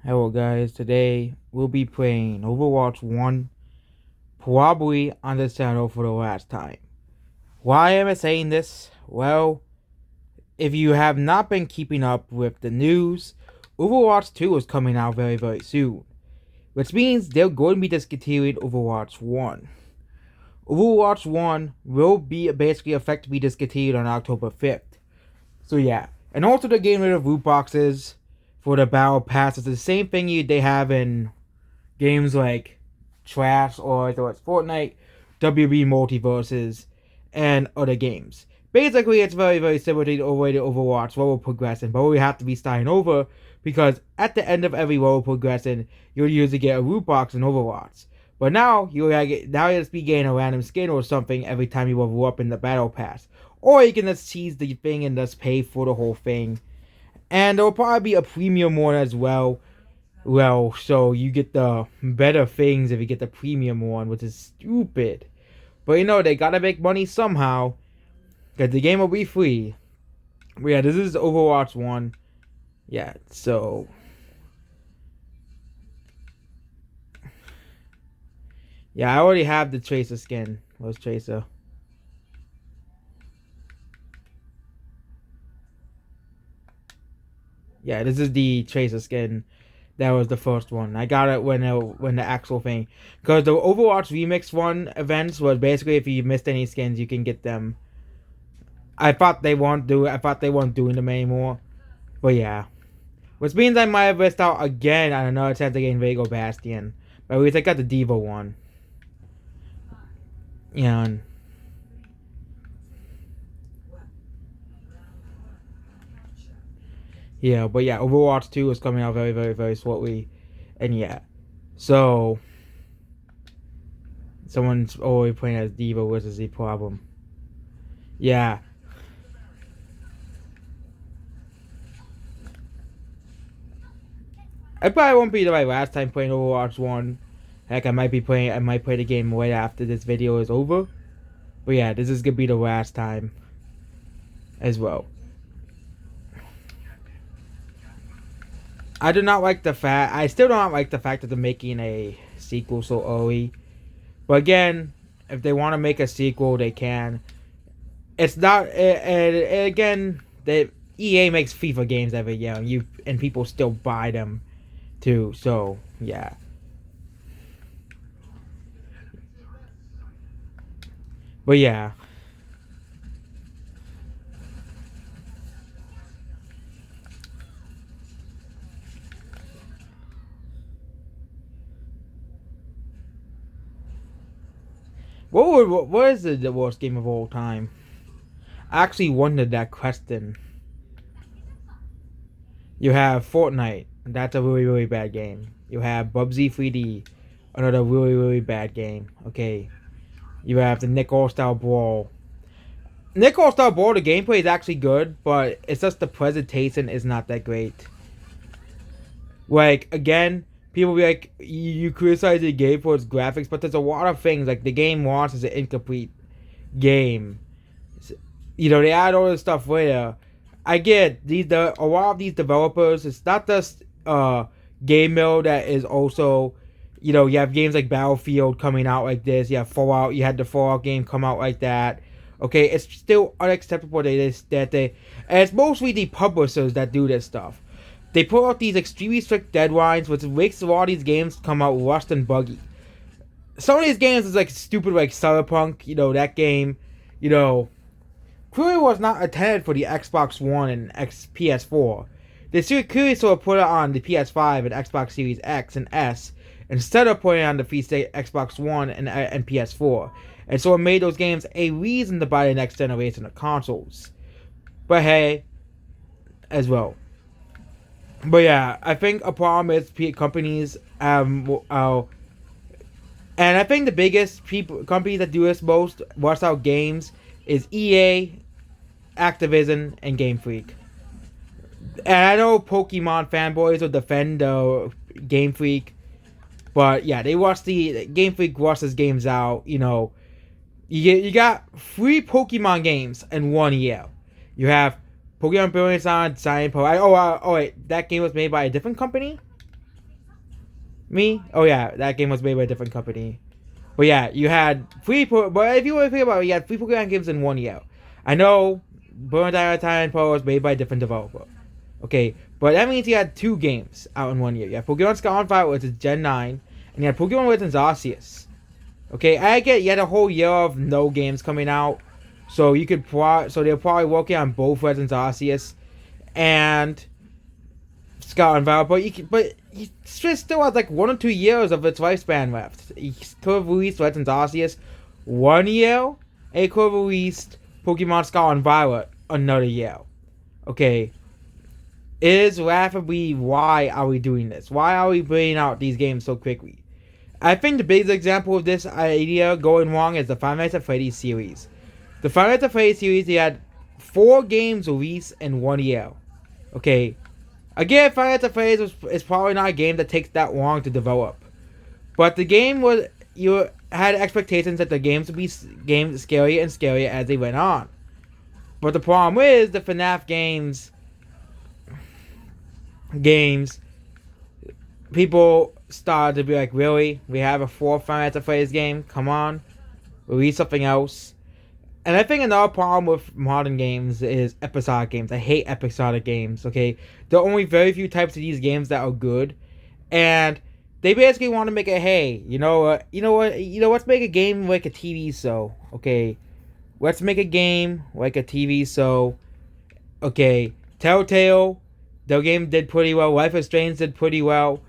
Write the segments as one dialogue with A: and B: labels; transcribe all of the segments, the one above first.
A: Hello guys, today we'll be playing Overwatch 1, probably on this channel for the last time. Why am I saying this? Well, if you have not been keeping up with the news, Overwatch 2 is coming out very soon. Which means they're going to be discontinuing Overwatch 1. Overwatch 1 will be basically effectively discontinued on October 5th. So yeah, and also they're getting rid of loot boxes for the battle pass. It's the same thing they have in games like Trash or so it's Fortnite, WB Multiverses, and other games. Basically, it's very similar to the way to Overwatch level progression, but we have to be starting over because at the end of every level progression, you'll usually get a loot box in Overwatch. But now you'll just be getting a random skin or something every time you level up in the battle pass, or you can just seize the thing and just pay for the whole thing. And there'll probably be a premium one as well. Well, so you get the better things if you get the premium one, which is stupid. But they gotta make money somehow. Because the game will be free. But yeah, this is Overwatch 1. Yeah, so. Yeah, I already have the Tracer skin. Where's Tracer? Yeah, this is the Tracer skin. That was the first one. I got it when the actual thing, because the Overwatch Remix one events was basically if you missed any skins, you can get them. I thought they weren't doing them anymore, but yeah, which means I might have missed out again on another chance of getting Vago Bastion. But at least I got the Diva one. And yeah, but yeah, Overwatch 2 is coming out very shortly, and yeah, so someone's always playing as Diva, which is the problem. Yeah. I probably won't be my last time playing Overwatch 1. Heck, I might play the game right after this video is over. But yeah, this is gonna be the last time as well. I still do not like the fact that they're making a sequel so early. But again, if they want to make a sequel, they can. It's not, and again, EA makes FIFA games every year, and people still buy them too. So yeah. But yeah. What is the worst game of all time? I actually wondered that question. You have Fortnite. That's a really bad game. You have Bubsy 3D. Another really bad game. Okay. You have the Nick All-Star Brawl. Nick All-Star Brawl, the gameplay is actually good, but it's just the presentation is not that great. Like, again, people be like, you criticize the game for its graphics, but there's a lot of things. Like, the game wants is an incomplete game. They add all this stuff later. I get a lot of these developers. It's not just game mill that is also, you have games like Battlefield coming out like this. You have Fallout. You had the Fallout game come out like that. Okay, it's still unacceptable and it's mostly the publishers that do this stuff. They put out these extremely strict deadlines, which makes a lot of these games come out rushed and buggy. Some of these games is like stupid, like Cyberpunk. That game. Clearly was not intended for the Xbox One and PS4. They clearly sort of put it on the PS5 and Xbox Series X and S instead of putting it on the Xbox One and PS4. And so it made those games a reason to buy the next generation of consoles. But hey, as well. But yeah, I think a problem is companies and I think the biggest companies that do this most, rush out games, is EA, Activision, and Game Freak. And I know Pokemon fanboys will defend Game Freak, but yeah, the Game Freak rushes games out. You got 3 Pokemon games in 1 year. You have Pokemon Brilliant Sun, Cyan Po. Wait, that game was made by a different company. Me? Oh yeah, that game was made by a different company. But yeah, you had but if you want to think about it, you had three Pokemon games in 1 year. I know Burn Time Pro was made by a different developer. Okay, but that means you had two games out in 1 year. You had Pokemon Scarlet and Violet, which is Gen 9, and you had Pokemon Legends Arceus. Okay, I get you had a whole year of no games coming out, so you could so they're probably working on both Legends Arceus and Scarlet and Violet, you still has like 1 or 2 years of its lifespan left. You could have released Legends Arceus 1 year, and it could have released Pokemon Scarlet and Violet another year. Okay, it is laughably why are we doing this? Why are we bringing out these games so quickly? I think the biggest example of this idea going wrong is the Five Nights at Freddy's series. The Five Nights at Freddy's series, they had 4 games released in 1 year. Okay, again, Five Nights at Freddy's is probably not a game that takes that long to develop. But the game was, you had expectations that the games would be scarier and scarier as they went on. But the problem is, the FNAF games, people started to be like, really? We have a 4th Five Nights at Freddy's game? Come on. Release something else. And I think another problem with modern games is episodic games. I hate episodic games, okay? There are only very few types of these games that are good. And they basically want to make it, hey, let's make a game like a TV show, okay? Let's make a game like a TV show. Okay, Telltale, their game did pretty well. Life is Strange did pretty well.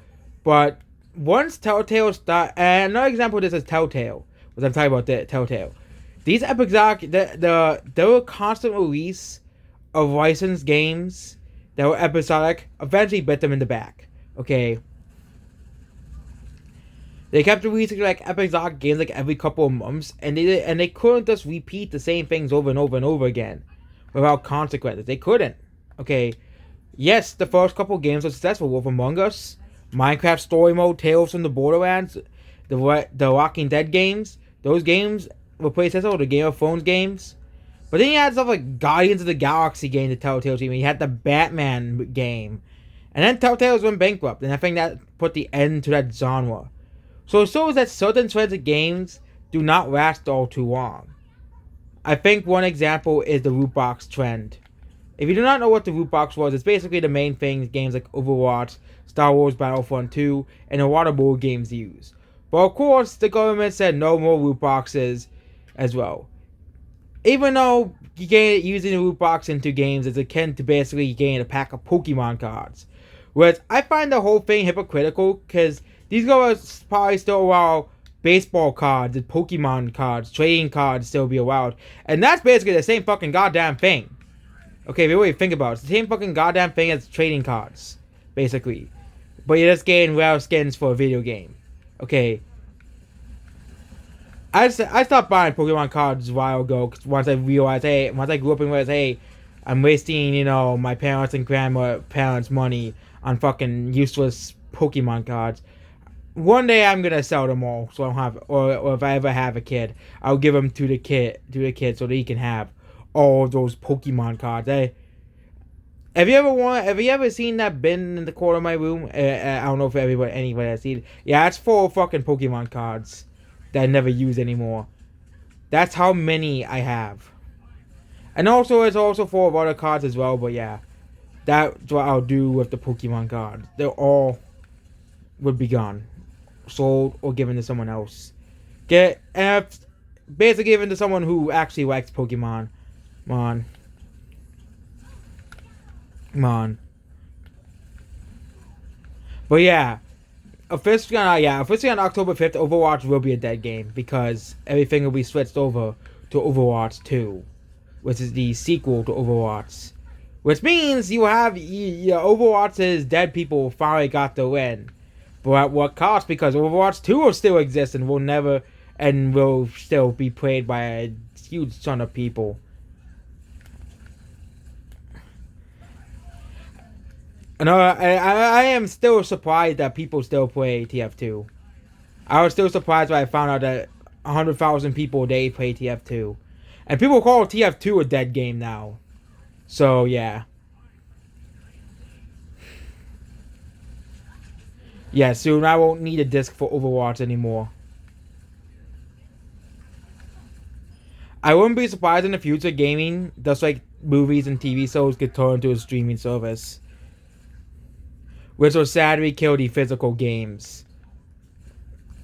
A: But once Telltale and another example of this is Telltale, because I'm talking about Telltale. These episodic, there were constant release of licensed games that were episodic, eventually bit them in the back. Okay. They kept releasing like episodic games like every couple of months, and they couldn't just repeat the same things over and over and over again without consequences. They couldn't. Okay. Yes, the first couple of games were successful. Wolf Among Us, Minecraft Story Mode, Tales from the Borderlands, the Walking Dead games. Those games were pretty successful. The Game of Thrones games. But then you had stuff like Guardians of the Galaxy game, the Telltale team. You had the Batman game. And then Telltale's went bankrupt. And I think that put the end to that genre. So it shows that certain trends of games do not last all too long. I think one example is the loot box trend. If you do not know what the loot box was, it's basically the main things games like Overwatch, Star Wars Battlefront 2, and a lot of board games use. But of course, the government said no more loot boxes as well. Even though using a loot box into games is akin to basically getting a pack of Pokemon cards. Whereas I find the whole thing hypocritical, because these guys probably still allow baseball cards and Pokemon cards, trading cards still be allowed. And that's basically the same fucking goddamn thing. Okay, if you really think about it, it's the same fucking goddamn thing as trading cards, basically. But you're just getting rare skins for a video game. Okay. I stopped buying Pokemon cards a while ago, cause once I realized, once I grew up and realized, hey, I'm wasting, my parents and grandparents' money on fucking useless Pokemon cards. One day I'm gonna sell them all, so I don't have, or if I ever have a kid, I'll give them to the kid so that he can have all of those Pokemon cards. Have you ever seen that bin in the corner of my room? I don't know if anybody has seen it. Yeah, it's full of fucking Pokemon cards that I never use anymore. That's how many I have. And also, it's also full of other cards as well, but yeah. That's what I'll do with the Pokemon cards. They're all would be gone. Sold or given to someone else. Basically given to someone who actually likes Pokemon. Come on. But yeah. Officially on October 5th, Overwatch will be a dead game because everything will be switched over to Overwatch 2, which is the sequel to Overwatch. Which means you have Overwatch's dead people finally got the win. But at what cost? Because Overwatch 2 will still exist and will still be played by a huge ton of people. No, I am still surprised that people still play TF2. I was still surprised when I found out that 100,000 people a day play TF2. And people call TF2 a dead game now. So, yeah. Yeah, soon I won't need a disc for Overwatch anymore. I wouldn't be surprised in the future gaming, just like movies and TV shows, could turn into a streaming service, which will sadly kill the physical games.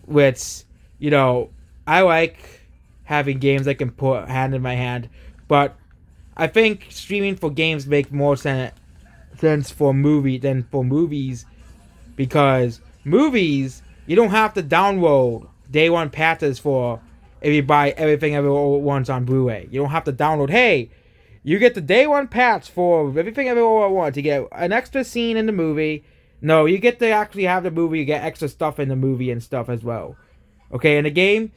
A: Which, you know, I like having games I can put hand in my hand, but I think streaming for games makes more sense for movie than for movies, because movies you don't have to download day one patches for if you buy everything everywhere at once on Blu-ray. You don't have to download. Hey, you get the day one patch for everything everywhere at once. You get an extra scene in the movie. No, you get to actually have the movie. You get extra stuff in the movie and stuff as well. Okay, in the game,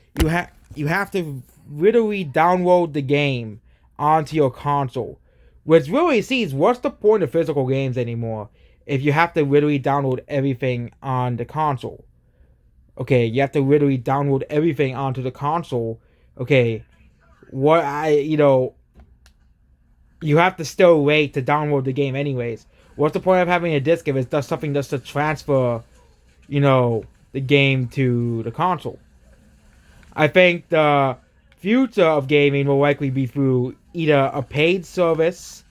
A: you have to literally download the game onto your console, which really sees what's the point of physical games anymore if you have to literally download everything on the console. Okay, you have to literally download everything onto the console. Okay, you have to still wait to download the game anyways. What's the point of having a disc if it's just something just to transfer, the game to the console? I think the future of gaming will likely be through either a paid service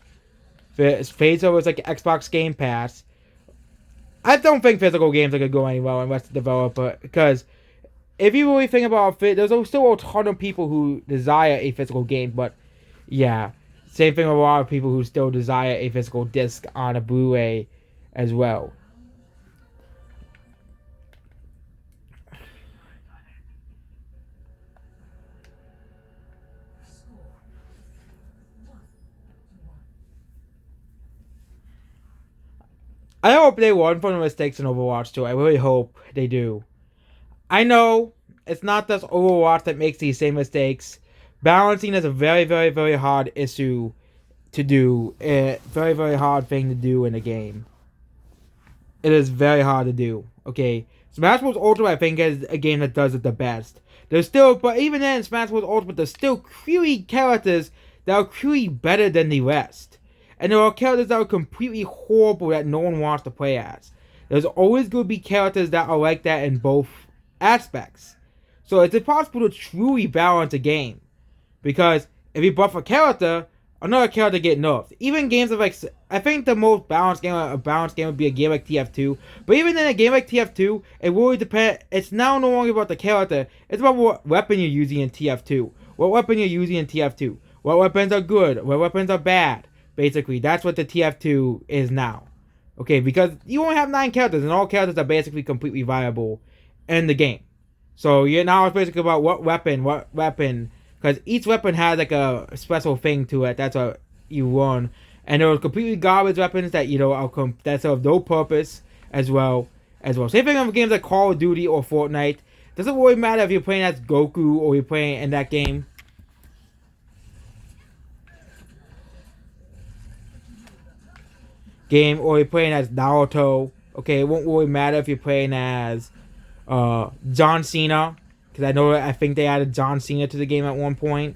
A: like Xbox Game Pass. I don't think physical games are going to go anywhere unless the developer, because if you really think about it, there's still a ton of people who desire a physical game, but yeah, same thing with a lot of people who still desire a physical disc on a Blu-ray as well. I hope they learn from the mistakes in Overwatch 2. I really hope they do. I know it's not just Overwatch that makes these same mistakes. Balancing is a very, very, very hard issue to do. A very, very hard thing to do in a game. It is very hard to do. Okay, Smash Bros. Ultimate I think is a game that does it the best. But even then, Smash Bros. Ultimate, there's still clearly characters that are clearly better than the rest. And there are characters that are completely horrible that no one wants to play as. There's always going to be characters that are like that in both aspects. So it's impossible to truly balance a game. Because if you buff a character, another character get nerfed. Even games of I think the most balanced game would be a game like TF2. But even in a game like TF2, it really depends. It's now no longer about the character. It's about what weapon you're using in TF2. What weapon you're using in TF2. What weapons are good. What weapons are bad. Basically, that's what the TF2 is now. Okay, because you only have 9 characters, and all characters are basically completely viable in the game. So now it's basically about what weapon, because each weapon has like a special thing to it. That's what you learn. And there are completely garbage weapons that that serve no purpose as well. Same thing with games like Call of Duty or Fortnite. Doesn't really matter if you're playing as Goku or you're playing in that game. Or you're playing as Naruto. Okay, it won't really matter if you're playing as John Cena, because I think they added John Cena to the game at one point.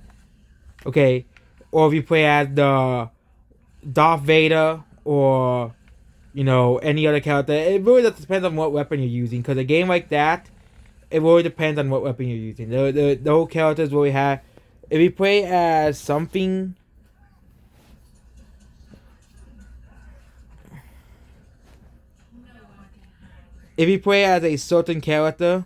A: Okay, or if you play as the Darth Vader or any other character. It really just depends on what weapon you're using, because a game like that, it really depends on what weapon you're using. The whole characters really have. If you play as something. If you play as a certain character,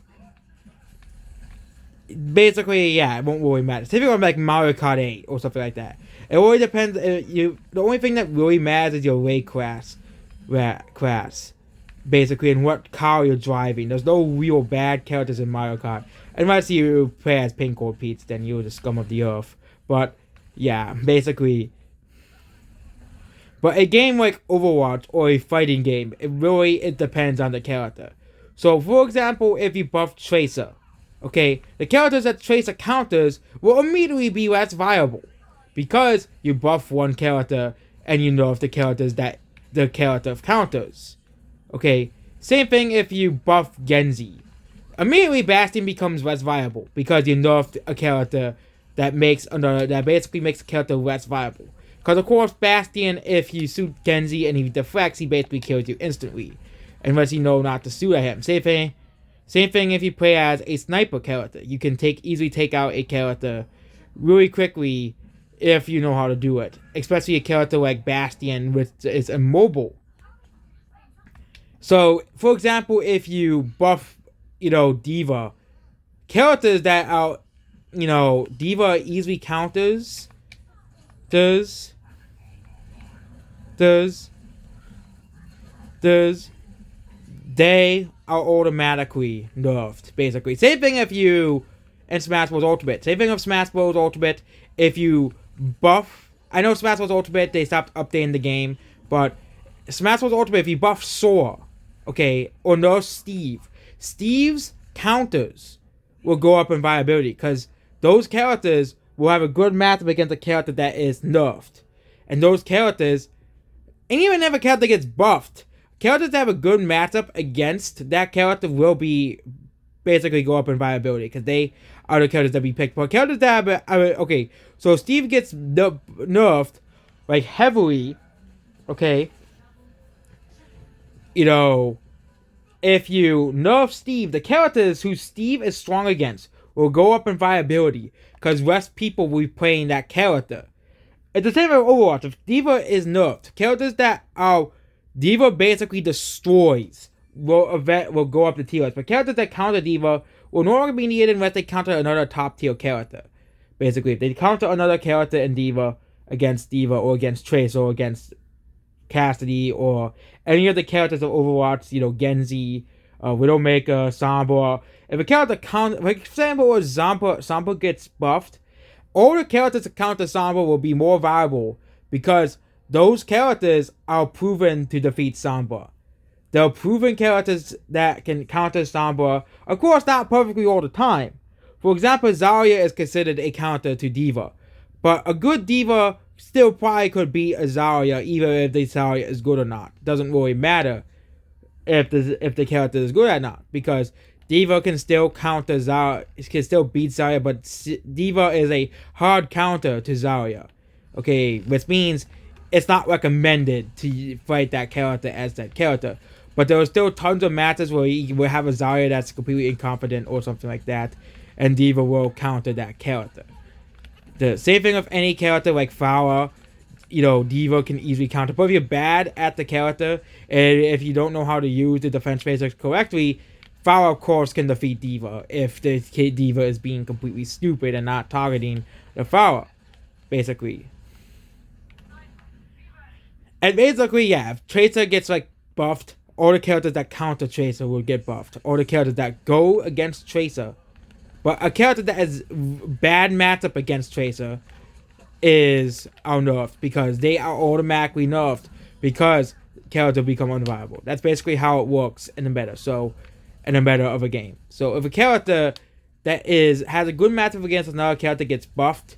A: basically, yeah, it won't really matter. If you're like Mario Kart 8 or something like that, it really depends. The only thing that really matters is your race class, basically, and what car you're driving. There's no real bad characters in Mario Kart. Unless you play as Pink Gold Peach, then you're the scum of the earth. But yeah, basically. But a game like Overwatch or a fighting game, it depends on the character. So, for example, if you buff Tracer, okay, the characters that Tracer counters will immediately be less viable, because you buff one character and you nerf the characters that the character counters. Okay, same thing if you buff Genji. Immediately Bastion becomes less viable because you nerfed a character that basically makes the character less viable. Because, of course, Bastion, if you shoot Genji and he deflects, he basically kills you instantly. unless you know not to shoot at him. Same thing if you play as a sniper character. You can easily take out a character really quickly if you know how to do it. Especially a character like Bastion, which is immobile. So, for example, if you buff, D.Va, characters that are, D.Va easily counters, they are automatically nerfed, basically. Same thing if you, in Smash Bros. Ultimate. Same thing with Smash Bros. Ultimate. If you buff, I know Smash Bros. Ultimate, they stopped updating the game, but Smash Bros. Ultimate, if you buff Sora, okay, or nerf Steve's counters will go up in viability, because those characters will have a good matchup against a character that is nerfed. And those characters, and even if a character gets buffed, characters that have a good matchup against that character will be basically go up in viability, because they are the characters that we picked. But characters that have okay, so Steve gets nerfed like heavily, okay. If you nerf Steve, the characters who Steve is strong against will go up in viability, because less people will be playing that character. It's the same with Overwatch. If D.Va is nerfed, characters that are D.Va basically destroys will go up the tier list. But characters that counter D.Va will no longer be needed unless they counter another top tier character. Basically, if they counter another character in D.Va against D.Va or against Trace or against Cassidy or any of the characters of Overwatch, Genji, Widowmaker, Sombra. If a character like for example, Sombra gets buffed, all the characters that counter Sombra will be more viable, because those characters are proven to defeat Sombra. They're proven characters that can counter Sombra. Of course, not perfectly all the time. For example, Zarya is considered a counter to D.Va. But a good D.Va still probably could beat a Zarya, even if the Zarya is good or not. Doesn't really matter if the character is good or not, because D.Va can still counter Zarya, can still beat Zarya, but D.Va is a hard counter to Zarya. Okay, which means it's not recommended to fight that character as that character. But there are still tons of matches where you will have a Zarya that's completely incompetent or something like that, and D.Va will counter that character. The same thing with any character like Pharah, D.Va can easily counter. But if you're bad at the character, and if you don't know how to use the defense basics correctly, Pharah, of course, can defeat D.Va if the D.Va is being completely stupid and not targeting the Pharah, basically. And basically, yeah, if Tracer gets, buffed, all the characters that counter Tracer will get buffed. All the characters that go against Tracer. But a character that has bad matchup against Tracer are nerfed, because they are automatically nerfed because characters become unviable. That's basically how it works in the meta of a game. So if a character that has a good matchup against another character gets buffed,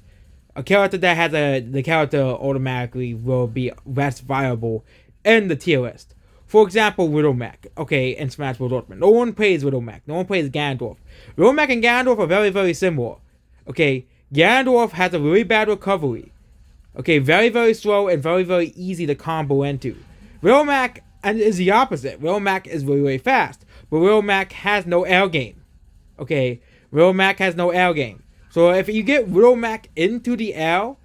A: a character that has the character automatically will be less viable in the tier list. For example, Widowmaker, okay, in Smash Bros. Ultimate. No one plays Widowmaker. No one plays Ganondorf. Widowmaker and Ganondorf are very, very similar. Okay, Ganondorf has a really bad recovery. Okay, very, very slow and very, very easy to combo into. Widowmaker is the opposite. Widowmaker is really, really fast. But Widowmaker has no air game. Okay, Widowmaker has no air game. So if you get Widowmaker into the air,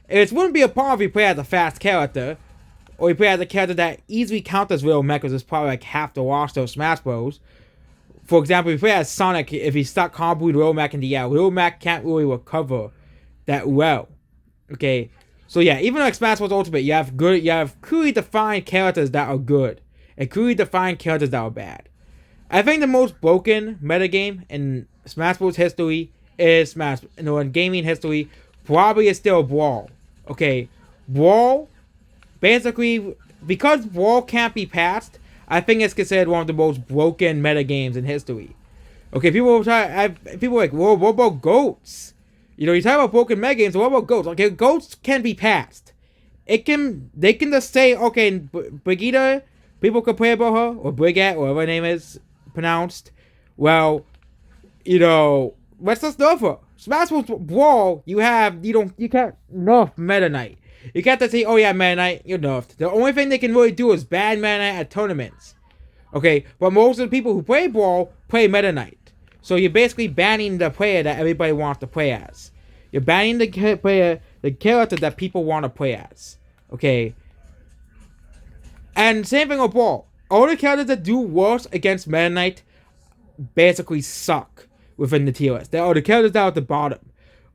A: it wouldn't be a problem if you play as a fast character, or you play as a character that easily counters Widowmaker, because it's probably half the roster of Smash Bros. For example, if you play as Sonic, if he stuck combo with Widowmaker in the air, Widowmaker can't really recover that well. Okay, so yeah, even like Smash Bros. Ultimate, you have clearly defined characters that are good, and clearly defined characters that are bad. I think the most broken metagame in Smash Bros. History is in gaming history, probably is still Brawl. Okay, Brawl. Basically, because Brawl can't be passed, I think it's considered one of the most broken metagames in history. Okay, people are like, well, what about GOATs? You talk about broken metagames, so what about GOATs? Okay, GOATs can be passed. They can just say, okay, Brigitte, people complain about her, or Brigitte, whatever her name is pronounced. Well, let's just nerf her. Smash Bros. Brawl, you can't nerf Meta Knight. You can't just say, oh yeah, Meta Knight, you're nerfed. The only thing they can really do is ban Meta Knight at tournaments. Okay, but most of the people who play Brawl play Meta Knight. So you're basically banning the player that everybody wants to play as. You're banning the character that people want to play as. Okay, and same thing with Brawl. All the characters that do worse against Meta Knight basically suck within the tier list. There are the characters that are at the bottom.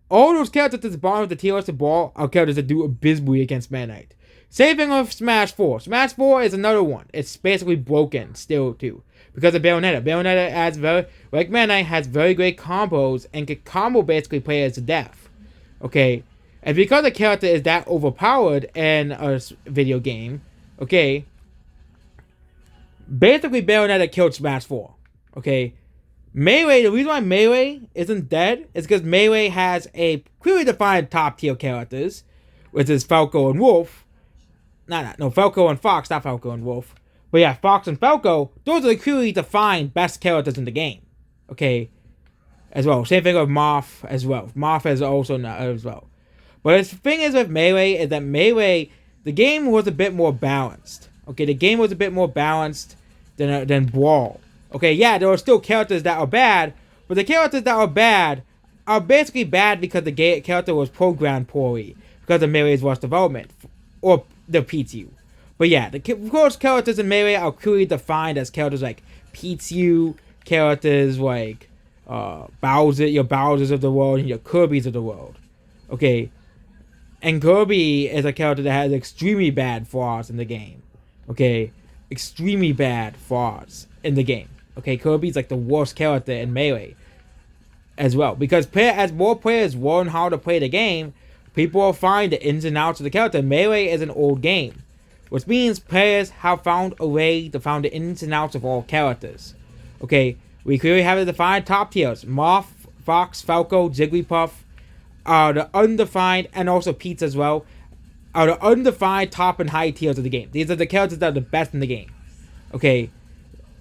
A: All those characters at the bottom of the tier list of Brawl are characters that do abysmally against Meta Knight. Same thing with Smash 4. Smash 4 is another one. It's basically broken still too. Because of Bayonetta. Bayonetta has like Meta Knight, has very great combos and can combo basically players to death. Okay? And because the character is that overpowered in a video game, okay, basically Bayonetta killed Smash 4. Okay? Melee, the reason why Melee isn't dead is because Melee has a clearly defined top tier characters, which is Falco and Wolf. No, Falco and Fox, not Falco and Wolf. But yeah, Fox and Falco, those are the clearly defined best characters in the game. Okay? As well. Same thing with Moth as well. Moth is also not as well. But the thing is with Melee is that Melee, the game was a bit more balanced. Okay, the game was a bit more balanced than Brawl. Okay, yeah, there are still characters that are bad, but the characters that are bad are basically bad because the character was programmed poorly because of Melee's worst development, or the PTU. But yeah, of course, characters in Melee are clearly defined as characters like PTU, characters like Bowser, your Bowsers of the world, and your Kirby's of the world. Okay, and Kirby is a character that has extremely bad flaws in the game. Okay, extremely bad flaws in the game. Okay, Kirby's like the worst character in Melee as well. Because as more players learn how to play the game, people will find the ins and outs of the character. Melee is an old game, which means players have found a way to find the ins and outs of all characters. Okay, we clearly have the defined top tiers. Moth, Fox, Falco, Jigglypuff are the undefined, and also Pete as well, are the undefined top and high tiers of the game. These are the characters that are the best in the game. Okay,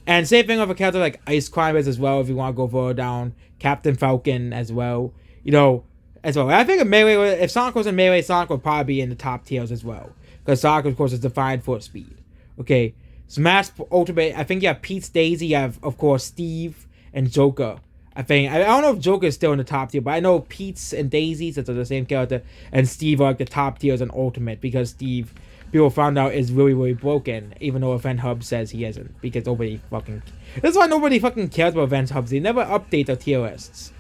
A: and same thing with a character like Ice Climbers as well, if you want to go further down. Captain Falcon as well. You know, as well. I think if Sonic was in Melee, Sonic would probably be in the top tiers as well. Because Sonic, of course, is defined for speed. Okay. Smash Ultimate, I think you have Pete's Daisy, you have, of course, Steve and Joker. I don't know if Joker is still in the top tier, but I know Pete's and Daisy, since they're the same character, and Steve are like the top tiers in Ultimate, because Steve, people found out, is really, really broken, even though Event Hub says he isn't, because nobody fucking... That's why nobody fucking cares about Event Hubs. They never update their tier lists.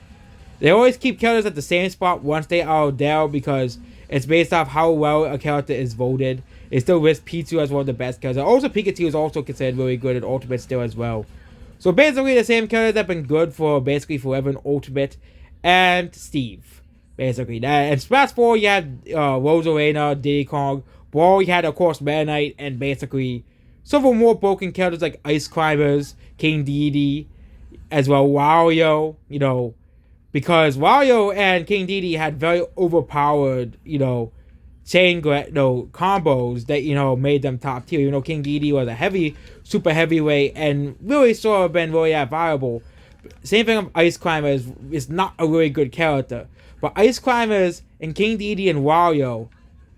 A: They always keep characters at the same spot once they are there, because it's based off how well a character is voted. They still list P2 as one of the best characters. Also, Pikachu is also considered really good at Ultimate still as well. So basically the same characters that have been good for basically forever in Ultimate, and Steve. Basically. And Smash 4 you had Rosalina, Diddy Kong. Brawl you had of course Meta Knight, and basically several more broken characters like Ice Climbers, King Dedede, as well Wario, you know, because Wario and King Dedede had very overpowered, you know, combos that, you know, made them top tier. You know, King Dedede was a super heavyweight, and really sort of been really that viable. Same thing with Ice Climbers, is not a really good character. But Ice Climbers and King Dedede and Wario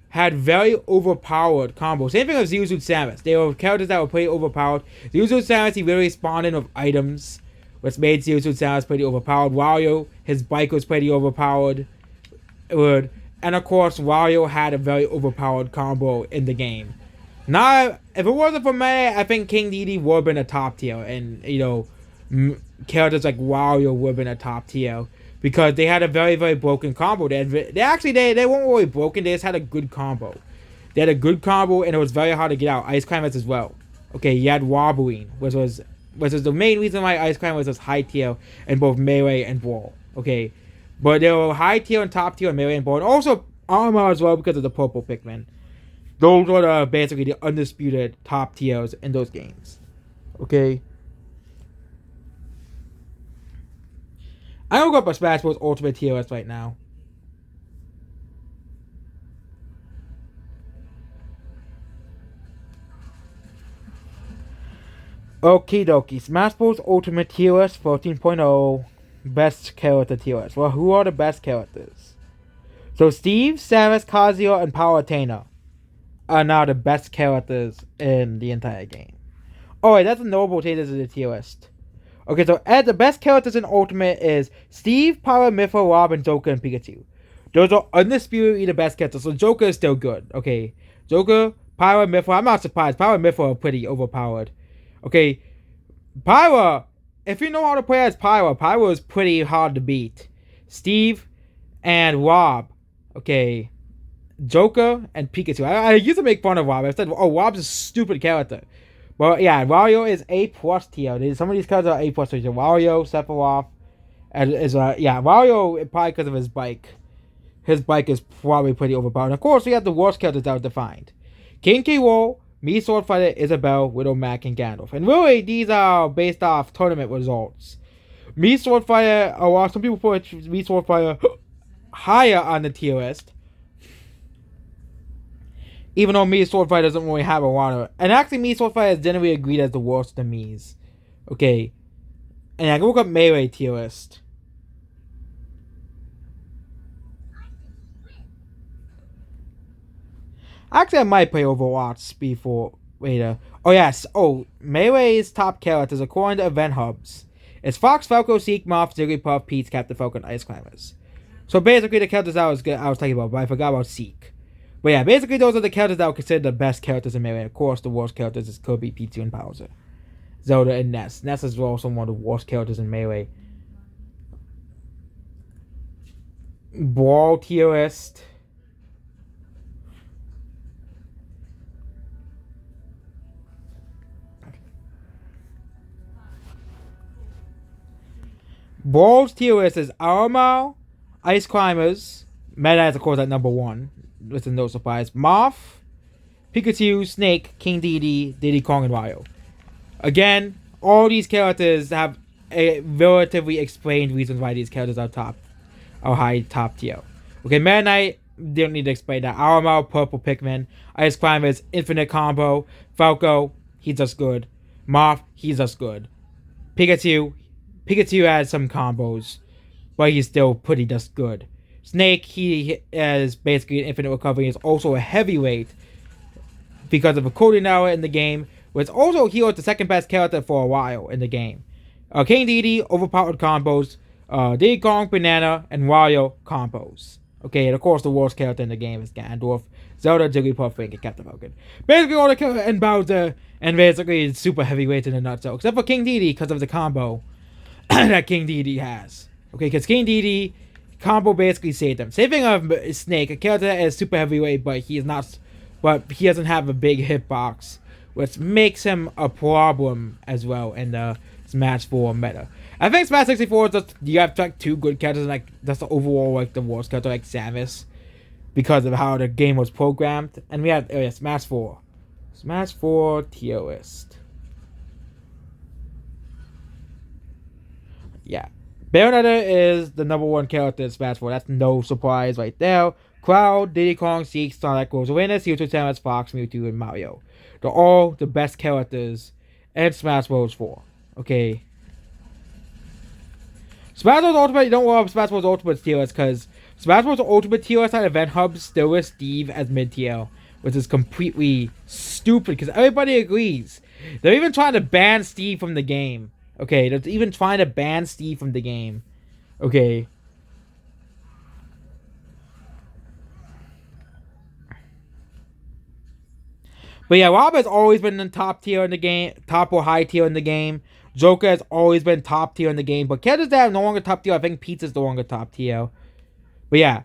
A: had very overpowered combos. Same thing with Zuzu Samus. They were characters that were pretty overpowered. Zuzu Samus, he really spawned in with items, which made Zuzu Samus pretty overpowered. Wario, his bike was pretty overpowered. And of course, Wario had a very overpowered combo in the game. Now, if it wasn't for me, I think King Dedede would have been a top tier. And, you know, characters like Wario would have been a top tier. Because they had a very, very broken combo. They weren't really broken, they just had a good combo. They had a good combo, and it was very hard to get out. Ice Climbers as well. Okay, you had Wobbling, which was the main reason why Ice Climbers was high tier in both Melee and Brawl. Okay. But they were high tier and top tier in Melee and Brawl. And also Armor as well because of the purple Pikmin. Those were basically the undisputed top tiers in those games. Okay. I'm gonna go up a Smash Bros. Ultimate tier list right now. Okie dokie. Smash Bros. Ultimate tier list 14.0. Best character tier list. Well, who are the best characters? So Steve, Samus, Kazuya, and Palutena are now the best characters in the entire game. Oh, wait, that's a noble taters in the tier list. Okay, so the best characters in Ultimate is Steve, Pyra, Mytho, Rob, and Joker and Pikachu. Those are undisputedly the best characters. So Joker is still good. Okay, Joker, Pyra, Mytho. I'm not surprised. Pyra and Mytho are pretty overpowered. Okay, Pyra. If you know how to play as Pyra, Pyra is pretty hard to beat. Steve and Rob. Okay, Joker and Pikachu. I used to make fun of Rob. I said, "Oh, Rob's a stupid character." But yeah, Wario is A plus tier. Some of these characters are A plus tier. Wario, Sephiroth, and Wario probably because of his bike. His bike is probably pretty overpowered. And of course, we have the worst characters that are defined: King K. Rool, Mii Swordfighter, Isabelle, Widow Mac, and Gandalf. And really, these are based off tournament results. Mii Swordfighter, some people put Mii Swordfighter higher on the tier list. Even though Mii Swordfighter doesn't really have a lot of... And actually, Mii Swordfighter is generally agreed as the worst of Mii's. Okay. And I can look up Melee tier list. Actually, I might play Overwatch before later. Oh, yes. Oh, Melee's top characters, according to Event Hubs, is Fox, Falco, Seek, Moth, Jigglypuff, Peach, Captain Falcon, Ice Climbers. So basically, the characters I was talking about, but I forgot about Seek. But yeah, basically those are the characters that I would consider the best characters in Melee. Of course, the worst characters is Kirby, Pichu, and Bowser. Zelda, and Ness. Ness is also one of the worst characters in Melee. Brawl tier list. Brawl's tier list is Armal, Ice Climbers, Meta is of course at number 1. It's no surprise. Moth, Pikachu, Snake, King Dedede, Diddy Kong, and Wario. Again, all these characters have a relatively explained reasons why these characters are high top tier. Okay, Meta Knight, don't need to explain that. Armal, Purple Pikmin, Ice Climbers, Infinite Combo, Falco, he's just good. Moth, he's just good. Pikachu has some combos, but he's still pretty just good. Snake, he is basically an infinite recovery. He's also a heavyweight because of a coding error in the game, which also he was the second best character for a while in the game. King Dedede, overpowered combos, Diddy Kong, Banana, and Wario combos. Okay, and of course the worst character in the game is Ganondorf, Zelda, Jigglypuff, and Captain Falcon. Basically all the characters and Bowser, and basically super heavyweights in a nutshell, except for King Dedede because of the combo that King Dedede has. Okay, because King Dedede combo basically saved him. Same thing of Snake, a character that is super heavyweight, but he doesn't have a big hitbox, which makes him a problem as well in the Smash 4 meta. I think Smash 64 is just, you have like 2 good characters, and like that's the overall like the worst character, like Samus, because of how the game was programmed. And we have Smash 4 tier list. Yeah, Bayonetta is the number 1 character in Smash 4. That's no surprise right there. Cloud, Diddy Kong, Seek, Sonic, Rosalina, Mewtwo, Samus, Fox, Mewtwo, and Mario. They're all the best characters in Smash Bros. 4. Okay. Smash Bros. Ultimate, you don't love Smash Bros. Ultimate tier list because Smash Bros. Ultimate tier list on Event Hub still lists Steve as mid tier, which is completely stupid because everybody agrees. They're even trying to ban Steve from the game. Okay, they're even trying to ban Steve from the game. Okay. But yeah, Rob has always been in top tier in the game, top or high tier in the game. Joker has always been top tier in the game, but characters that are no longer top tier, I think Pizza's no longer top tier. But yeah,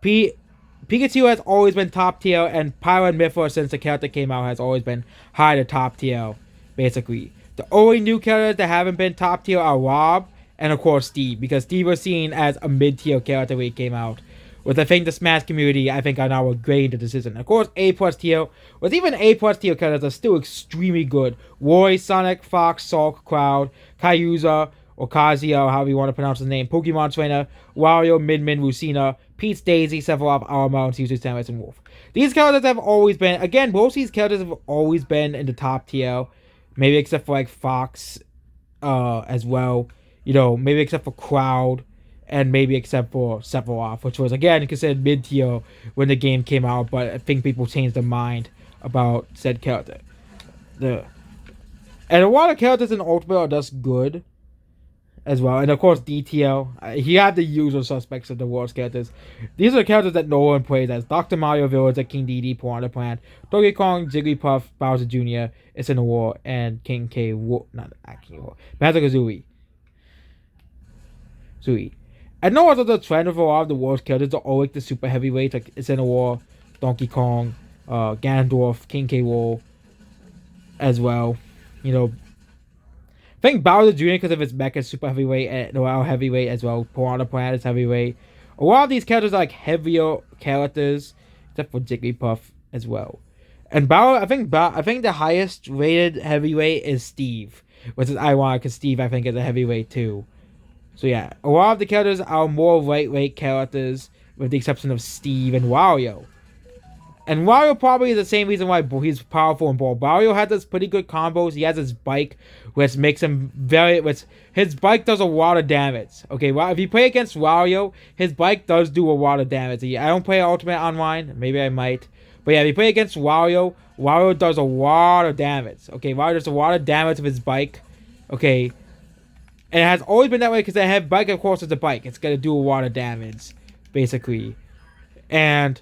A: Pikachu has always been top tier, and Pyra and Mytho, since the character came out, has always been high to top tier, basically. The only new characters that haven't been top tier are Rob and of course Steve, because Steve was seen as a mid-tier character when he came out. With I think the Smash community, I think are now agreeing to the decision. Of course, A plus tier, with even A plus tier characters are still extremely good. Roy, Sonic, Fox, Sulk, Cloud, Kaiuza, or Kazuya, or however you want to pronounce his name, Pokemon Trainer, Wario, Min, Lucina, Peach, Daisy, Sephiroth, Armal, and Suzu, Samus, and Wolf. These characters have always been, again, most of these characters have always been in the top tier. Maybe except for like Fox, as well. You know, maybe except for Cloud, and maybe except for Sephiroth, which was again considered mid-tier when the game came out, but I think people changed their mind about said character. And a lot of characters in Ultimate are just good as well. And of course, DTL. He had the usual suspects of the worst characters. These are the characters that no one plays as: Dr. Mario, Villager, King Dedede, Piranha Plant, Donkey Kong, Jigglypuff, Bowser Jr., It's in the War, and King K. Not King War. Banjo-Kazooie. Zooey. I know also the trend of a lot of the worst characters are always the super heavyweights, like It's in the War, Donkey Kong, Ganondorf, King K. Rool, as well. You know, I think Bowser Jr. because of his mech is super heavyweight and Noel heavyweight as well. Piranha Plant is heavyweight. A lot of these characters are like heavier characters, except for Jigglypuff as well. And Bowser, I think the highest rated heavyweight is Steve, which is ironic because Steve I think is a heavyweight too. So yeah, a lot of the characters are more lightweight characters, with the exception of Steve and Wario. And Wario probably is the same reason why he's powerful in Brawl. Wario has this pretty good combos. He has his bike, which makes him his bike does a lot of damage. Okay, well, if you play against Wario, his bike does do a lot of damage. I don't play Ultimate Online. Maybe I might. But yeah, if you play against Wario, Wario does a lot of damage. Okay, Wario does a lot of damage with his bike. Okay. And it has always been that way because the head bike, of course, is a bike. It's going to do a lot of damage, basically. And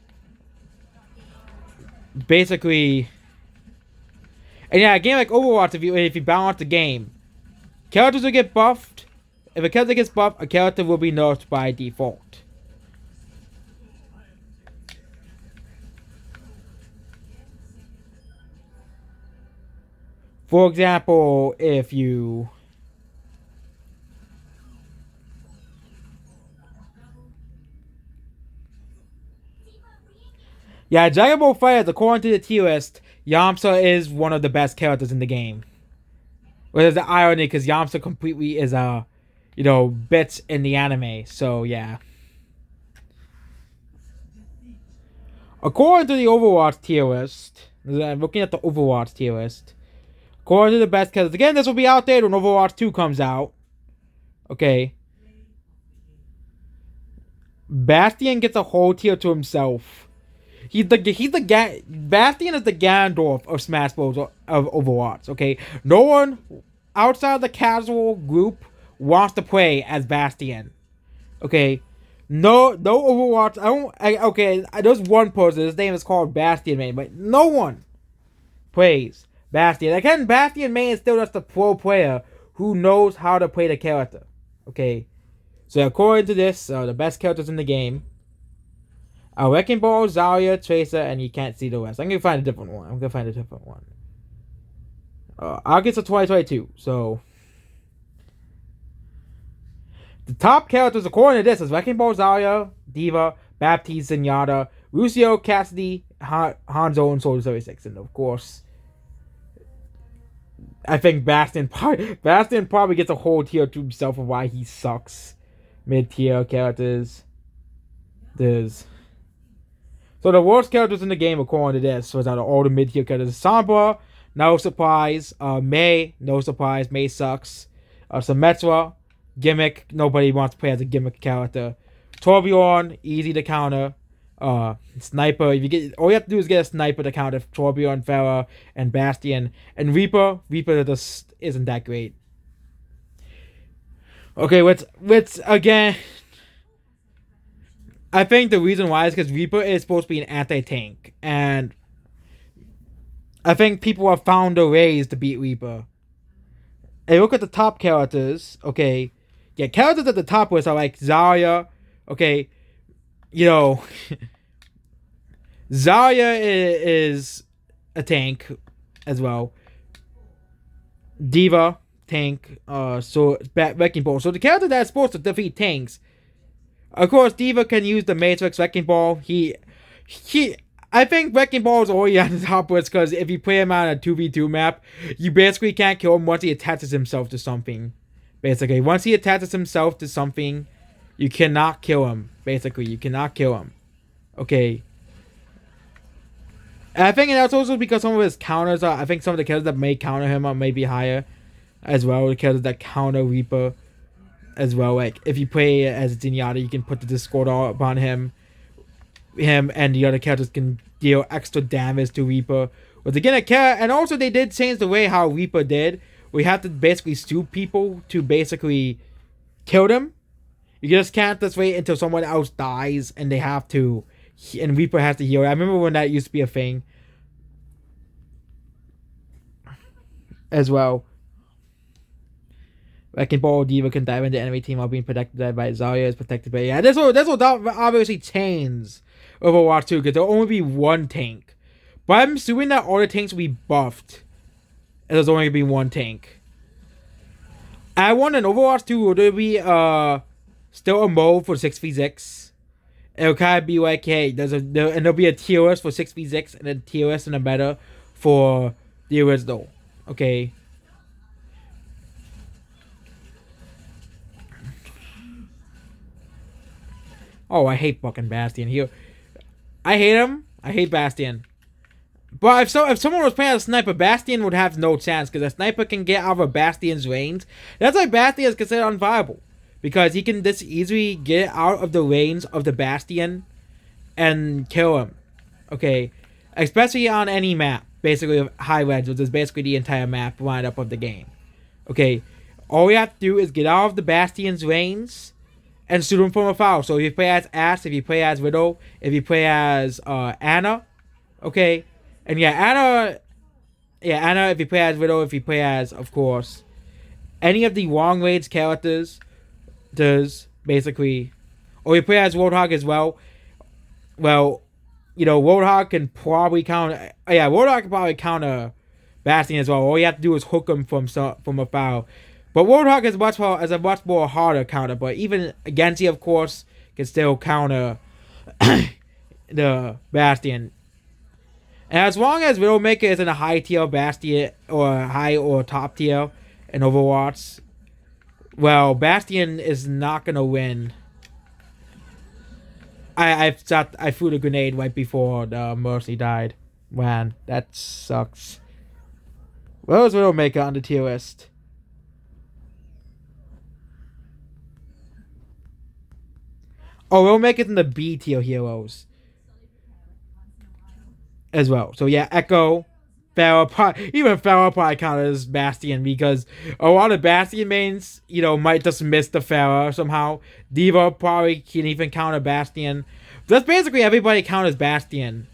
A: yeah, a game like Overwatch, if you balance the game, characters will get buffed. If a character gets buffed, a character will be nerfed by default. For example, if you... Yeah, Dragon Ball FighterZ, according to the tier list, Yamcha is one of the best characters in the game. Which is the irony, because Yamcha completely is bits in the anime. So, yeah. According to the Overwatch tier list, I'm looking at the Overwatch tier list. According to the best characters, again, this will be out there when Overwatch 2 comes out. Okay. Bastion gets a whole tier to himself. Bastion is the Ganondorf of Smash Bros. Of Overwatch, okay? No one outside of the casual group wants to play as Bastion, okay? No Overwatch, okay, there's one person, his name is called Bastion Main, but no one plays Bastion. Again, Bastion Main is still just a pro player who knows how to play the character, okay? So according to this, the best characters in the game, Wrecking Ball, Zarya, Tracer, and you can't see the rest. I'm gonna find a different one. August of 2022. So the top characters according to this is Wrecking Ball, Zarya, Diva, Baptiste, Zenyatta, Lucio, Cassidy, Hanzo, and Soldier 76. And of course, I think Bastion probably gets a whole tier to himself of why he sucks. Mid-tier characters. So the worst characters in the game according to this was out of all the mid-tier characters. Sombra, no surprise. Mei, no surprise. Mei sucks. Symmetra, gimmick. Nobody wants to play as a gimmick character. Torbjorn, easy to counter. Sniper, all you have to do is get a sniper to counter Torbjorn, Pharah, and Bastion. And Reaper just isn't that great. Okay, let's again... I think the reason why is because Reaper is supposed to be an anti-tank. And I think people have found a ways to beat Reaper. And look at the top characters. Okay. Yeah, characters at the top list are like Zarya. Okay. Zarya is a tank as well. Diva, tank. Wrecking Ball. So the character that's supposed to defeat tanks. Of course, Diva can use the Matrix Wrecking Ball. I think Wrecking Ball is already on the top list because if you play him on a 2v2 map, you basically can't kill him once he attaches himself to something. Basically, once he attaches himself to something, you cannot kill him. Basically, you cannot kill him. Okay. And I think that's also because some of his counters I think some of the characters that may counter him are maybe higher as well. The characters that counter Reaper as well. Like, if you play as Zenyatta, you can put the Discord upon him and the other characters can deal extra damage to Reaper. But again, and also they did change the way how Reaper did, we have to basically sue people to basically kill them. You just can't just wait until someone else dies and they have to, and Reaper has to heal. I remember when that used to be a thing as well. Like in Ball, Diva can dive into the enemy team while being protected by Zarya is protected by. Yeah, this will obviously change Overwatch 2 because there'll only be one tank. But I'm assuming that all the tanks will be buffed. And there's only going to be one tank. I want an Overwatch 2, will there be still a mode for 6v6? It'll kind of be like, hey, there'll be a tier list for 6v6 and a tier list and a meta for the original. Okay. Oh, I hate fucking Bastion. I hate him. I hate Bastion. But if someone was playing as a sniper, Bastion would have no chance because a sniper can get out of a Bastion's range. That's why Bastion is considered unviable, because he can just easily get out of the range of the Bastion and kill him. Okay, especially on any map, basically of high res, which is basically the entire map lineup of the game. Okay, all we have to do is get out of the Bastion's range and shoot him from afar. So if you play as Ashe, if you play as Widow, if you play as Ana, okay. And Ana, if you play as Widow, if you play as, of course, any of the long range characters, does basically, or you play as Roadhog as well. Well, Roadhog can probably counter. Roadhog can probably counter Bastion as well. All you have to do is hook him from afar. But Roadhog is a much more harder counter. But even Genji, of course, can still counter the Bastion. And as long as Widowmaker is in a high tier Bastion, or high or top tier in Overwatch, well, Bastion is not gonna win. I threw the grenade right before the Mercy died. Man, that sucks. Where was Widowmaker on the tier list? Oh, Widowmaker's in the B tier heroes as well. So yeah, Echo, Pharah, even Pharah probably counted as Bastion, because a lot of Bastion mains, might just miss the Pharah somehow. D.Va probably can even counter Bastion. That's basically everybody count as Bastion.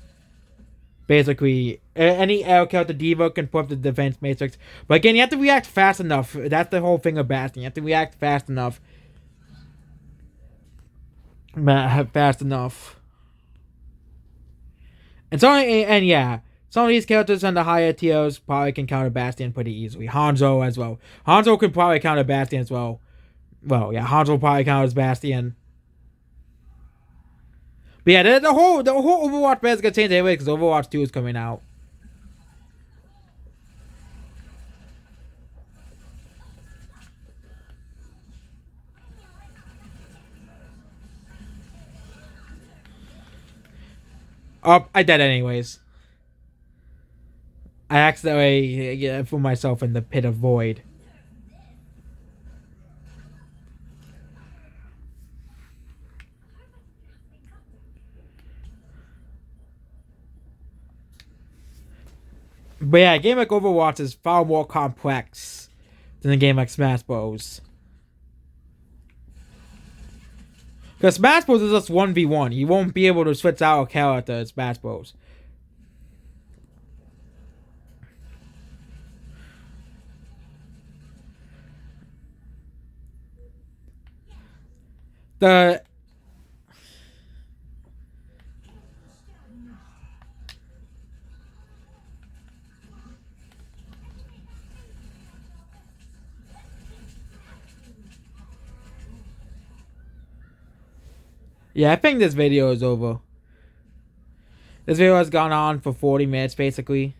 A: Basically, any air character D.Va can put up the defense matrix. But again, you have to react fast enough. That's the whole thing of Bastion. You have to react fast enough. Fast enough. And some of these characters on the higher tiers probably can counter Bastion pretty easily. Hanzo as well. Hanzo can probably counter Bastion as well. Well, yeah, Hanzo probably counters Bastion. But yeah, the whole Overwatch beta is gonna change anyway because Overwatch 2 is coming out. Oh, I died anyways. I accidentally put myself in the pit of void. But yeah, a game like Overwatch is far more complex than a game like Smash Bros. Because Smash Bros is just 1v1. You won't be able to switch out a character in Smash Bros. Yeah, I think this video is over. This video has gone on for 40 minutes, basically.